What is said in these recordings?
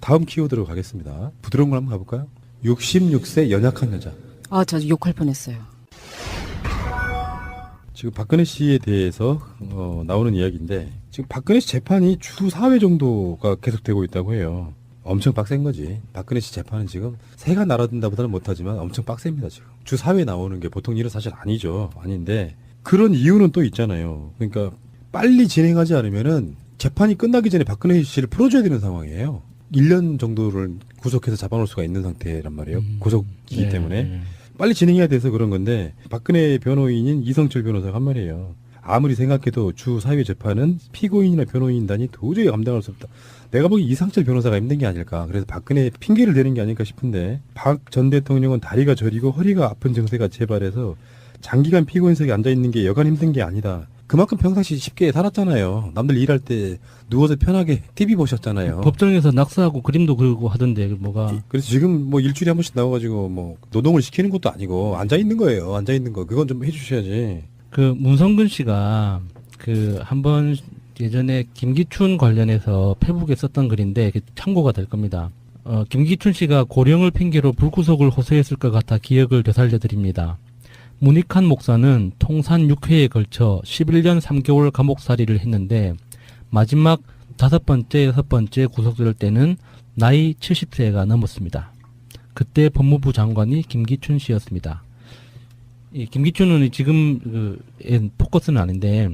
다음 키워드로 가겠습니다. 부드러운 걸 한번 가볼까요? 66세 연약한 여자. 아, 저 욕할 뻔했어요. 지금 박근혜 씨에 대해서 나오는 이야기인데 지금 박근혜 씨 재판이 주 4회 정도가 계속되고 있다고 해요. 엄청 빡센 거지. 박근혜 씨 재판은 지금 새가 날아든다보다는 못하지만 엄청 빡셉니다. 지금 주 4회 나오는 게 보통 일은 사실 아니죠. 아닌데 그런 이유는 또 있잖아요. 그러니까 빨리 진행하지 않으면은 재판이 끝나기 전에 박근혜 씨를 풀어줘야 되는 상황이에요. 1년 정도를 구속해서 잡아놓을 수가 있는 상태란 말이에요. 구속이기 때문에. 빨리 진행해야 돼서 그런 건데 박근혜 변호인인 이성철 변호사가 한 말이에요. 아무리 생각해도 주 4회 재판은 피고인이나 변호인단이 도저히 감당할 수 없다. 내가 보기 이성철 변호사가 힘든 게 아닐까. 그래서 박근혜 핑계를 대는 게 아닐까 싶은데 박 전 대통령은 다리가 저리고 허리가 아픈 증세가 재발해서 장기간 피고인석에 앉아있는 게 여간 힘든 게 아니다. 그만큼 평상시 쉽게 살았잖아요. 남들 일할 때 누워서 편하게 TV 보셨잖아요. 법정에서 낙서하고 그림도 그리고 하던데 뭐가. 그래서 지금 뭐 일주일에 한 번씩 나와가지고 뭐 노동을 시키는 것도 아니고 앉아 있는 거예요. 앉아 있는 거 그건 좀 해주셔야지. 그 문성근 씨가 그 한번 예전에 김기춘 관련해서 페북에 썼던 글인데 참고가 될 겁니다. 김기춘 씨가 고령을 핑계로 불구속을 호소했을 것 같아 기억을 되살려 드립니다. 문익환 목사는 통산 6회에 걸쳐 11년 3개월 감옥살이를 했는데 마지막 5번째, 6번째 구속될 때는 나이 70세가 넘었습니다. 그때 법무부 장관이 김기춘 씨였습니다. 이 김기춘은 지금 포커스는 아닌데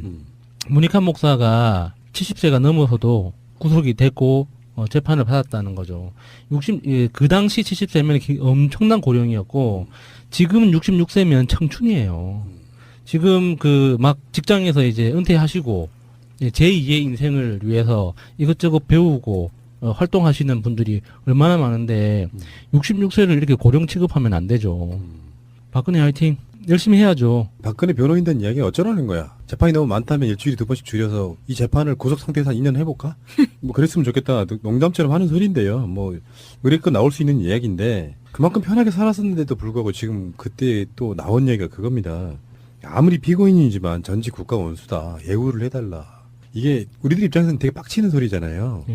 문익환 목사가 70세가 넘어서도 구속이 됐고 재판을 받았다는 거죠. 그 당시 70세면 엄청난 고령이었고 지금은 66세면 청춘이에요. 지금 막 직장에서 이제 은퇴하시고 제2의 인생을 위해서 이것저것 배우고 활동하시는 분들이 얼마나 많은데 66세를 이렇게 고령 취급하면 안 되죠. 박근혜 화이팅. 열심히 해야죠. 박근혜 변호인단 이야기 어쩌라는 거야. 재판이 너무 많다면 일주일에 2번씩 줄여서 이 재판을 구속 상태에서 한 2년 해볼까? 뭐 그랬으면 좋겠다. 농담처럼 하는 소리인데요. 뭐 의뢰껏 나올 수 있는 이야기인데 그만큼 편하게 살았었는데도 불구하고 지금 그때 또 나온 얘기가 그겁니다. 아무리 피고인이지만 전직 국가원수다. 예우를 해달라. 이게 우리들 입장에서는 되게 빡치는 소리잖아요.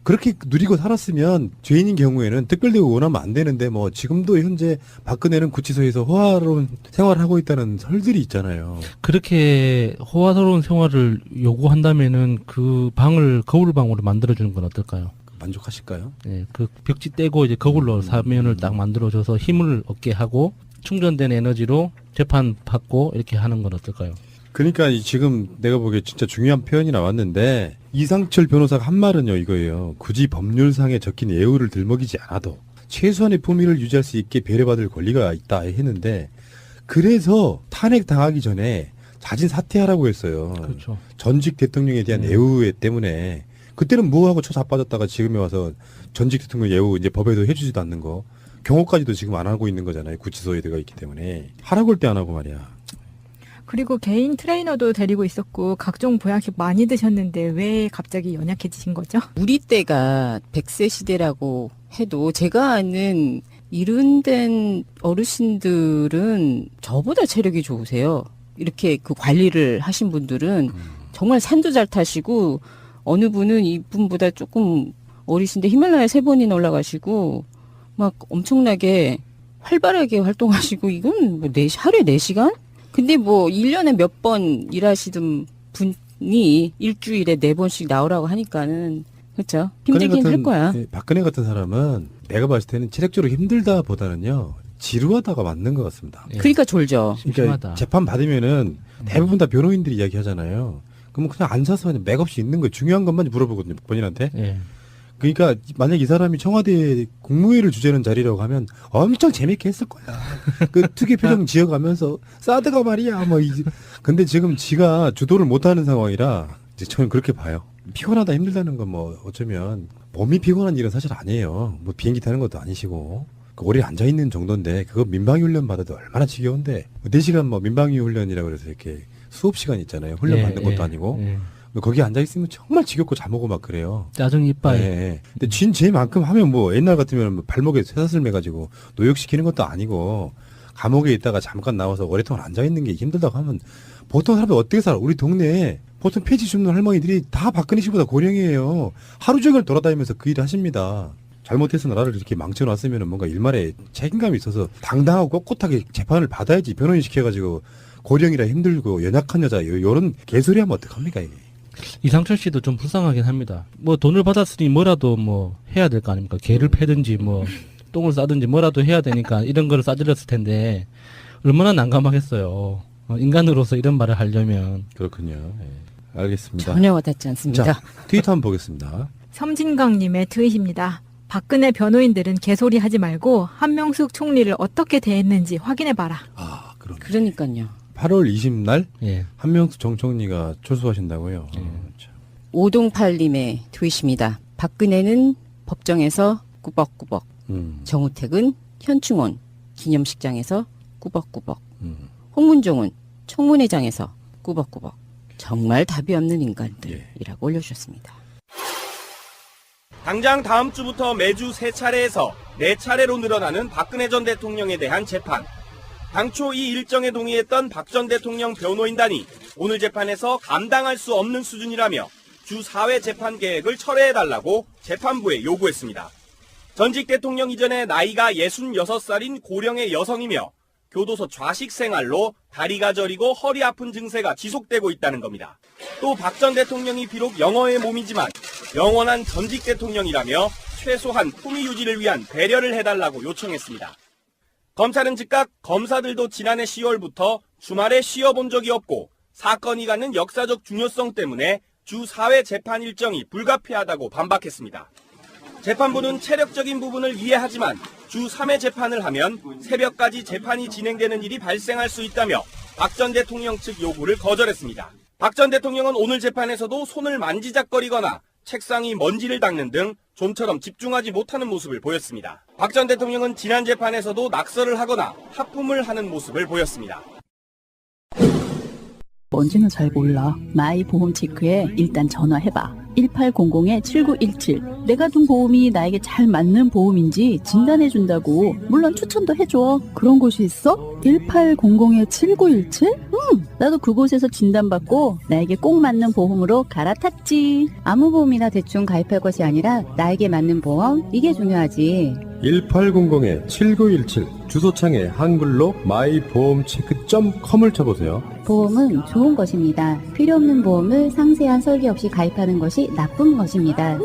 그렇게 누리고 살았으면 죄인인 경우에는 특별대우 원하면 안 되는데 뭐 지금도 현재 박근혜는 구치소에서 호화로운 생활을 하고 있다는 설들이 있잖아요. 그렇게 호화스러운 생활을 요구한다면은 그 방을 거울방으로 만들어주는 건 어떨까요? 만족하실까요? 네, 그 벽지 떼고 이제 거울로 사면을 딱 만들어줘서 힘을 얻게 하고 충전된 에너지로 재판 받고 이렇게 하는 건 어떨까요? 그러니까 지금 내가 보기에 진짜 중요한 표현이 나왔는데 이상철 변호사가 한 말은요 이거예요. 굳이 법률상에 적힌 예우를 들먹이지 않아도 최소한의 품위를 유지할 수 있게 배려받을 권리가 있다 했는데 그래서 탄핵 당하기 전에 자진 사퇴하라고 했어요. 그렇죠. 전직 대통령에 대한 예우 때문에 그때는 뭐하고 쳐 자빠졌다가 지금에 와서 전직 대통령 예우 이제 법에도 해주지도 않는 거 경호까지도 지금 안 하고 있는 거잖아요. 구치소에 들어가 있기 때문에 하라고 할 때 안 하고 말이야. 그리고 개인 트레이너도 데리고 있었고 각종 보약식 많이 드셨는데 왜 갑자기 연약해지신 거죠? 우리 때가 100세 시대라고 해도 제가 아는 이른된 어르신들은 저보다 체력이 좋으세요. 이렇게 그 관리를 하신 분들은 정말 산도 잘 타시고 어느 분은 이분보다 조금 어리신데 히말라야 3번이나 올라가시고 막 엄청나게 활발하게 활동하시고 이건 뭐 하루에 4시간? 근데 뭐 1년에 몇 번 일하시던 분이 일주일에 4번씩 나오라고 하니까는 그렇죠. 힘들긴 할 거야. 박근혜 같은 사람은 내가 봤을 때는 체력적으로 힘들다 보다는요. 지루하다가 맞는 것 같습니다. 그러니까 졸죠. 그러니까 심심하다. 재판 받으면은 대부분 다 변호인들이 이야기하잖아요. 그러면 그냥 앉아서 그냥 맥없이 있는 거예요. 중요한 것만 물어보거든요. 본인한테. 예. 그러니까 만약 이 사람이 청와대 국무회의를 주재하는 자리라고 하면 엄청 재밌게 했을 거야. 그 특유 표정 지어가면서 사드가 말이야. 뭐 근데 지금 지가 주도를 못하는 상황이라 이제 저는 그렇게 봐요. 피곤하다 힘들다는 건 뭐 어쩌면 몸이 피곤한 일은 사실 아니에요. 뭐 비행기 타는 것도 아니시고 오래 앉아 있는 정도인데 그거 민방위 훈련 받아도 얼마나 지겨운데 4시간 뭐 민방위 훈련이라고 그래서 이렇게 수업 시간 있잖아요. 훈련 받는 것도 아니고. 거기 앉아있으면 정말 지겹고 자먹고 막 그래요. 짜증 이빠이. 네. 근데 쟤만큼 하면 뭐 옛날 같으면 뭐 발목에 쇠사슬 매가지고 노역시키는 것도 아니고 감옥에 있다가 잠깐 나와서 오랫동안 앉아있는 게 힘들다고 하면 보통 사람이 어떻게 살아? 우리 동네에 보통 폐지 줍는 할머니들이 다 박근혜 씨보다 고령이에요. 하루 종일 돌아다니면서 그 일을 하십니다. 잘못해서 나라를 이렇게 망쳐놨으면 뭔가 일말에 책임감이 있어서 당당하고 꼿꼿하게 재판을 받아야지. 변호인 시켜가지고 고령이라 힘들고 연약한 여자 요런 개소리 하면 어떡합니까 이게. 이상철 씨도 좀 불쌍하긴 합니다. 뭐 돈을 받았으니 뭐라도 뭐 해야 될 거 아닙니까? 개를 패든지 뭐 똥을 싸든지 뭐라도 해야 되니까 이런 거를 싸들렸을 텐데 얼마나 난감하겠어요. 인간으로서 이런 말을 하려면. 그렇군요. 예. 알겠습니다. 전혀 와닿지 않습니다. 자, 트위터 한번 보겠습니다. 섬진강님의 트윗입니다. 박근혜 변호인들은 개소리 하지 말고 한명숙 총리를 어떻게 대했는지 확인해봐라. 아, 그럼. 그러니까요. 8월 20날 예. 한명숙 정 총리가 출소하신다고요. 참. 오동팔님의 트윗입니다. 박근혜는 법정에서 꾸벅꾸벅, 정우택은 현충원, 기념식장에서 꾸벅꾸벅, 홍문종은 청문회장에서 꾸벅꾸벅. 정말 답이 없는 인간들이라고 올려주셨습니다. 당장 다음 주부터 매주 3차례에서 4차례로 늘어나는 박근혜 전 대통령에 대한 재판. 당초 이 일정에 동의했던 박 전 대통령 변호인단이 오늘 재판에서 감당할 수 없는 수준이라며 주 4회 재판 계획을 철회해달라고 재판부에 요구했습니다. 전직 대통령 이전에 나이가 66살인 고령의 여성이며 교도소 좌식 생활로 다리가 저리고 허리 아픈 증세가 지속되고 있다는 겁니다. 또 박 전 대통령이 비록 영어의 몸이지만 영원한 전직 대통령이라며 최소한 품위 유지를 위한 배려를 해달라고 요청했습니다. 검찰은 즉각 검사들도 지난해 10월부터 주말에 쉬어본 적이 없고 사건이 갖는 역사적 중요성 때문에 주 4회 재판 일정이 불가피하다고 반박했습니다. 재판부는 체력적인 부분을 이해하지만 주 3회 재판을 하면 새벽까지 재판이 진행되는 일이 발생할 수 있다며 박 전 대통령 측 요구를 거절했습니다. 박 전 대통령은 오늘 재판에서도 손을 만지작거리거나 책상이 먼지를 닦는 등 좀처럼 집중하지 못하는 모습을 보였습니다. 박 전 대통령은 지난 재판에서도 낙서를 하거나 하품을 하는 모습을 보였습니다. 뭔지는 잘 몰라. 마이 보험 체크에 일단 전화해봐. 1800-7917. 내가 둔 보험이 나에게 잘 맞는 보험인지 진단해준다고. 물론 추천도 해줘. 그런 곳이 있어? 1800-7917? 나도 그곳에서 진단받고 나에게 꼭 맞는 보험으로 갈아탔지. 아무 보험이나 대충 가입할 것이 아니라 나에게 맞는 보험, 이게 중요하지. 1800-7917 주소창에 한글로 마이보험체크.com을 쳐보세요. 보험은 좋은 것입니다. 필요 없는 보험을 상세한 설계 없이 가입하는 것이 나쁜 것입니다.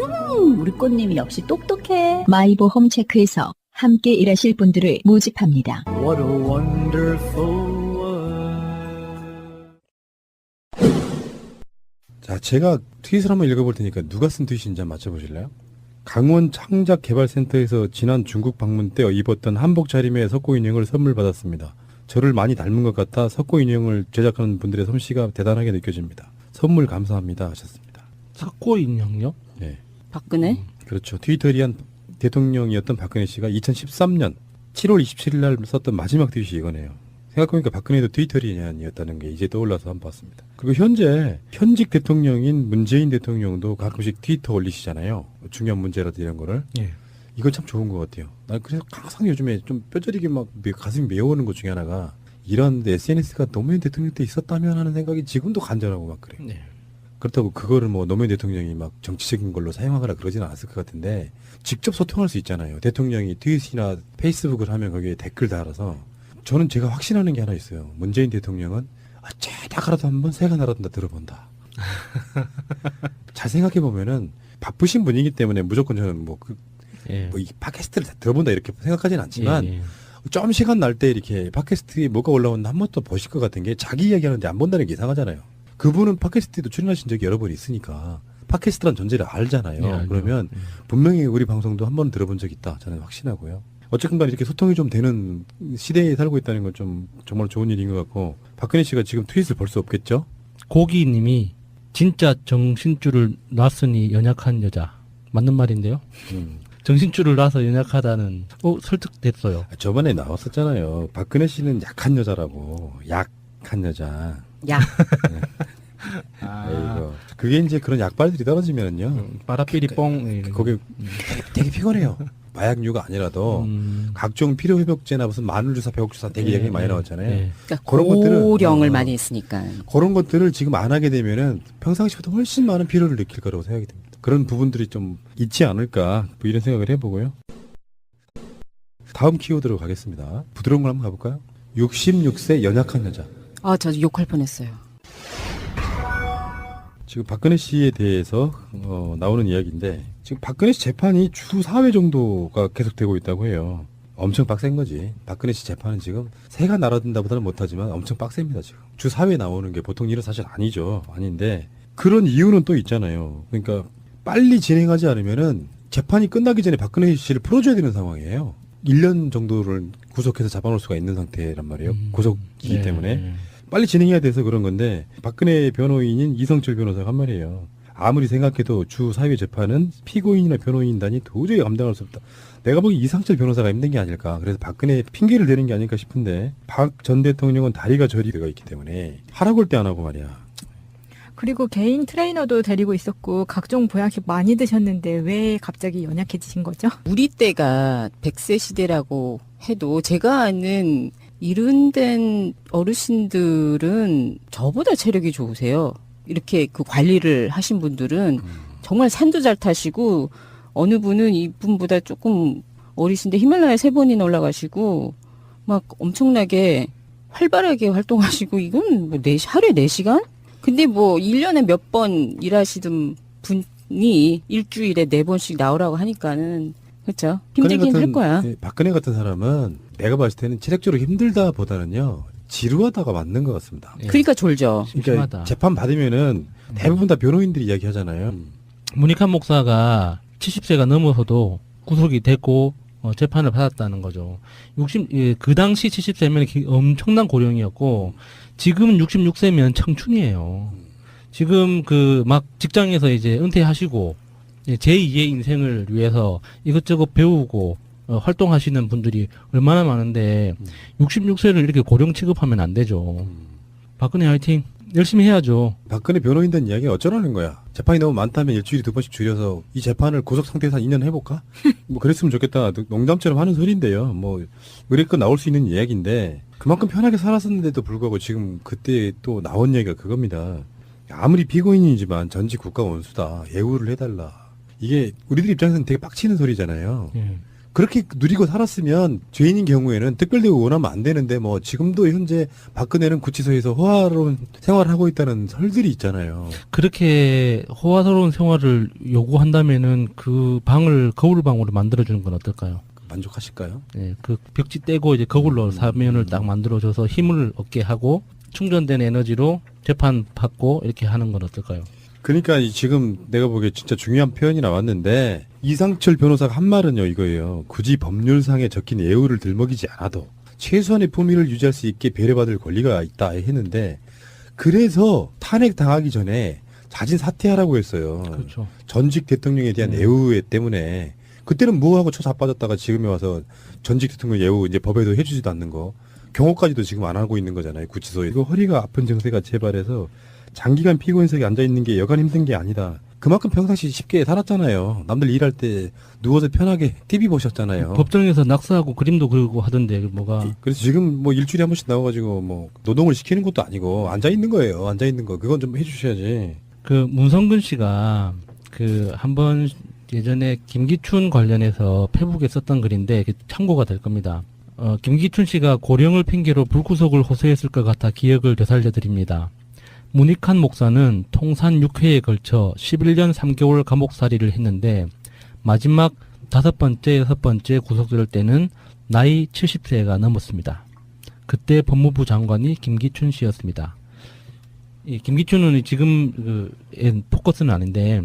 우리 꽃님이 역시 똑똑해. 마이보험 체크에서 함께 일하실 분들을 모집합니다. What a wonderful 자, 제가 트윗을 한번 읽어볼 테니까 누가 쓴 트윗인지 한번 맞춰보실래요? 강원 창작개발센터에서 지난 중국 방문 때 입었던 한복 차림의 석고 인형을 선물 받았습니다. 저를 많이 닮은 것 같아 석고 인형을 제작하는 분들의 솜씨가 대단하게 느껴집니다. 선물 감사합니다 하셨습니다. 석고 인형요? 네. 박근혜? 그렇죠. 트위터리한 대통령이었던 박근혜 씨가 2013년 7월 27일 날 썼던 마지막 트윗이 이거네요. 생각해보니까 박근혜도 트위터리안이었다는 게 이제 떠올라서 한번 봤습니다. 그리고 현재 현직 대통령인 문재인 대통령도 가끔씩 트위터 올리시잖아요. 중요한 문제라든지 이런 거를. 예. 이건 참 좋은 것 같아요. 난 그래서 항상 요즘에 좀 뼈저리게 막 가슴이 메어오는 것 중에 하나가 이런 SNS가 노무현 대통령 때 있었다면 하는 생각이 지금도 간절하고 막 그래요. 네. 그렇다고 그거를 뭐 노무현 대통령이 막 정치적인 걸로 사용하거나 그러지는 않았을 것 같은데 직접 소통할 수 있잖아요. 대통령이 트윗이나 페이스북을 하면 거기에 댓글 달아서 저는 제가 확신하는 게 하나 있어요. 문재인 대통령은 어쩌다가라도 한번 새가 날아든다 들어본다. 잘 생각해 보면은 바쁘신 분이기 때문에 무조건 저는 예. 이 팟캐스트를 다 들어본다 이렇게 생각하지는 않지만 예, 예. 좀 시간 날 때 이렇게 팟캐스트에 뭐가 올라오는데 한 번 더 보실 것 같은 게 자기 이야기하는데 안 본다는 게 이상하잖아요. 그분은 팟캐스트에도 출연하신 적이 여러 번 있으니까 팟캐스트란 존재를 알잖아요. 예, 알죠. 그러면 분명히 우리 방송도 한 번 들어본 적 있다. 저는 확신하고요. 어쨌든 간에 이렇게 소통이 좀 되는 시대에 살고 있다는 건 좀 정말 좋은 일인 것 같고 박근혜 씨가 지금 트윗을 볼 수 없겠죠? 고기님이 진짜 정신줄을 놨으니 연약한 여자. 맞는 말인데요? 정신줄을 놔서 연약하다는 설득됐어요. 저번에 나왔었잖아요. 박근혜 씨는 약한 여자라고. 약한 여자. 약. 에이고. 그게 이제 그런 약발들이 떨어지면은요. 빠라삐리 뽕. 거기 되게 피곤해요. 마약류가 아니라도 각종 필요회복제나 무슨 마늘주사, 배옥주사 되게 얘기 많이 나왔잖아요. 예. 그러니까 그런 것들은, 고령을 많이 했으니까. 그런 것들을 지금 안 하게 되면은 평상시보다 훨씬 많은 피로를 느낄 거라고 생각이 듭니다. 그런 부분들이 좀 있지 않을까 뭐 이런 생각을 해보고요. 다음 키워드로 가겠습니다. 부드러운 걸 한번 가볼까요? 66세 연약한 여자. 아, 저 욕할 뻔했어요. 지금 박근혜 씨에 대해서 나오는 이야기인데 지금 박근혜 씨 재판이 주 4회 정도가 계속되고 있다고 해요. 엄청 빡센 거지. 박근혜 씨 재판은 지금 새가 날아든다보다는 못하지만 엄청 빡셉니다. 지금 주 4회 나오는 게 보통 일은 사실 아니죠. 아닌데 그런 이유는 또 있잖아요. 그러니까 빨리 진행하지 않으면은 재판이 끝나기 전에 박근혜 씨를 풀어줘야 되는 상황이에요. 1년 정도를 구속해서 잡아놓을 수가 있는 상태란 말이에요. 구속이기 네. 때문에 빨리 진행해야 돼서 그런 건데 박근혜 변호인인 이성철 변호사가 한 말이에요. 아무리 생각해도 주 4회 재판은 피고인이나 변호인단이 도저히 감당할 수 없다. 내가 보기 이성철 변호사가 힘든 게 아닐까. 그래서 박근혜 핑계를 대는 게 아닐까 싶은데 박 전 대통령은 다리가 저리 되어 있기 때문에 하라고 할 때 안 하고 말이야. 그리고 개인 트레이너도 데리고 있었고 각종 보약식 많이 드셨는데 왜 갑자기 연약해지신 거죠? 우리 때가 100세 시대라고 해도 제가 아는 이른된 어르신들은 저보다 체력이 좋으세요. 이렇게 그 관리를 하신 분들은 정말 산도 잘 타시고 어느 분은 이분보다 조금 어리신데 히말라야 3번이나 올라가시고 막 엄청나게 활발하게 활동하시고 이건 뭐 하루에 4시간? 근데 뭐 1년에 몇 번 일하시던 분이 일주일에 4번씩 나오라고 하니까는 그렇죠. 힘들긴 할 거야. 박근혜 같은 사람은 내가 봤을 때는 체력적으로 힘들다 보다는요. 지루하다가 맞는 것 같습니다. 예. 그러니까 졸죠. 그러니까 심심하다. 재판 받으면은 대부분 다 변호인들이 이야기하잖아요. 문익환 목사가 70세가 넘어서도 구속이 됐고 재판을 받았다는 거죠. 그 당시 70세면 엄청난 고령이었고 지금 66세면 청춘이에요. 지금 그 막 직장에서 이제 은퇴하시고 제2의 인생을 위해서 이것저것 배우고 활동하시는 분들이 얼마나 많은데 66세를 이렇게 고령 취급하면 안 되죠. 박근혜 화이팅. 열심히 해야죠. 박근혜 변호인단 이야기 어쩌라는 거야. 재판이 너무 많다면 일주일에 2번씩 줄여서 이 재판을 구속 상태에서 한 2년 해볼까? 뭐 그랬으면 좋겠다. 농담처럼 하는 소리인데요. 뭐 의뢰껏 나올 수 있는 이야기인데 그만큼 편하게 살았었는데도 불구하고 지금 그때 또 나온 얘기가 그겁니다. 아무리 피고인이지만 전직 국가 원수다. 예우를 해달라. 이게 우리들 입장에서는 되게 빡치는 소리잖아요. 예. 그렇게 누리고 살았으면 죄인인 경우에는 특별대우 원하면 안 되는데 뭐 지금도 현재 박근혜는 구치소에서 호화로운 생활을 하고 있다는 설들이 있잖아요. 그렇게 호화스러운 생활을 요구한다면은 그 방을 거울방으로 만들어주는 건 어떨까요? 만족하실까요? 예, 그 벽지 떼고 이제 거울로 사면을 딱 만들어줘서 힘을 얻게 하고 충전된 에너지로 재판 받고 이렇게 하는 건 어떨까요? 그러니까 지금 내가 보기에 진짜 중요한 표현이 나왔는데 이상철 변호사가 한 말은요 이거예요. 굳이 법률상에 적힌 예우를 들먹이지 않아도 최소한의 품위를 유지할 수 있게 배려받을 권리가 있다 했는데 그래서 탄핵 당하기 전에 자진 사퇴하라고 했어요. 그렇죠. 전직 대통령에 대한 예우 때문에 그때는 뭐하고 쳐 자빠졌다가 지금에 와서 전직 대통령 예우 이제 법에도 해주지도 않는 거 경호까지도 지금 안 하고 있는 거잖아요. 구치소에. 이거 허리가 아픈 증세가 재발해서 장기간 피고인석에 앉아있는 게 여간 힘든 게 아니다. 그만큼 평상시 쉽게 살았잖아요. 남들 일할 때 누워서 편하게 TV 보셨잖아요. 법정에서 낙서하고 그림도 그리고 하던데 뭐가 그래서 지금 뭐 일주일에 한 번씩 나와가지고 뭐 노동을 시키는 것도 아니고 앉아있는 거예요. 앉아있는 거. 그건 좀 해주셔야지. 그 문성근 씨가 그 한번 예전에 김기춘 관련해서 페북에 썼던 글인데 참고가 될 겁니다. 김기춘 씨가 고령을 핑계로 불구속을 호소했을 것 같아 기억을 되살려드립니다. 문익환 목사는 통산 6회에 걸쳐 11년 3개월 감옥살이를 했는데 마지막 5번째, 6번째 구속될 때는 나이 70세가 넘었습니다. 그때 법무부 장관이 김기춘 씨였습니다. 이 김기춘은 지금 포커스는 아닌데